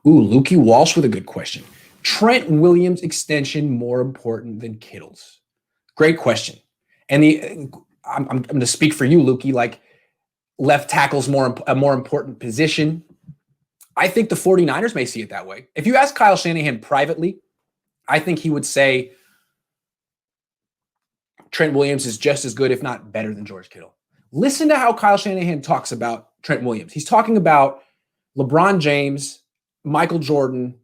Ooh, Lukey Walsh with a good question. Trent Williams extension more important than Kittle's? Great question. And I'm going to speak for you, Lukey. Like left tackle's a more important position. I think the 49ers may see it that way. If you ask Kyle Shanahan privately, I think he would say Trent Williams is just as good, if not better, than George Kittle. Listen to how Kyle Shanahan talks about Trent Williams. He's talking about LeBron James, Michael Jordan,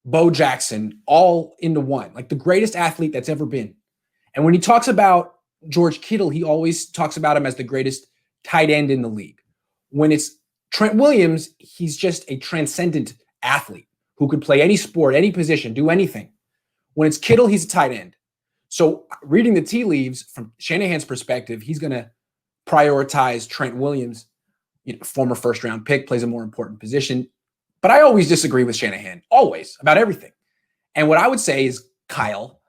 Bo Jackson, all into one, like the greatest athlete that's ever been. And when he talks about George Kittle, he always talks about him as the greatest tight end in the league. When it's Trent Williams, he's just a transcendent athlete who could play any sport, any position, do anything. When it's Kittle, he's a tight end. So reading the tea leaves from Shanahan's perspective, he's going to prioritize Trent Williams, former first-round pick, plays a more important position. But I always disagree with Shanahan, always, about everything. And what I would say is, Kyle,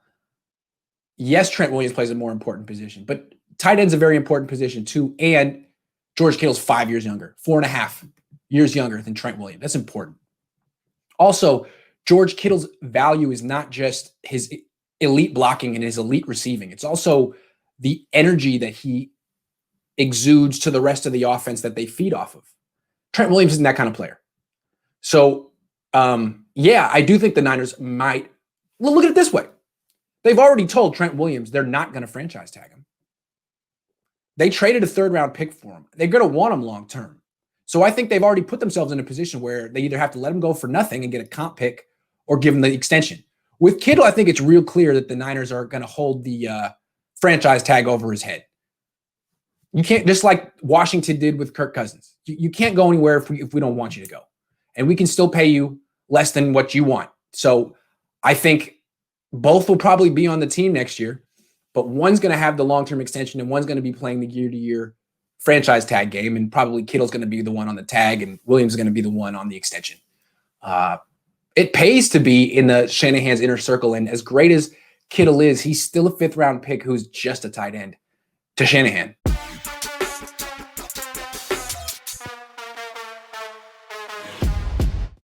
yes, Trent Williams plays a more important position, but tight end's a very important position too. And George Kittle's 5 years younger, 4.5 years younger than Trent Williams. That's important. Also, George Kittle's value is not just his elite blocking and his elite receiving. It's also the energy that he exudes to the rest of the offense that they feed off of. Trent Williams isn't that kind of player. So, yeah, I do think the Niners might. Well, look at it this way. They've already told Trent Williams they're not going to franchise tag him. They traded a third-round pick for him. They're going to want him long-term. So I think they've already put themselves in a position where they either have to let him go for nothing and get a comp pick or give him the extension. With Kittle, I think it's real clear that the Niners are going to hold the franchise tag over his head. You can't, just like Washington did with Kirk Cousins. You can't go anywhere if we don't want you to go. And we can still pay you less than what you want. So I think both will probably be on the team next year, but one's going to have the long-term extension and one's going to be playing the year-to-year franchise tag game, and probably Kittle's going to be the one on the tag and Williams is going to be the one on the extension. It pays to be in the Shanahan's inner circle, and as great as Kittle is, he's still a fifth-round pick who's just a tight end to Shanahan.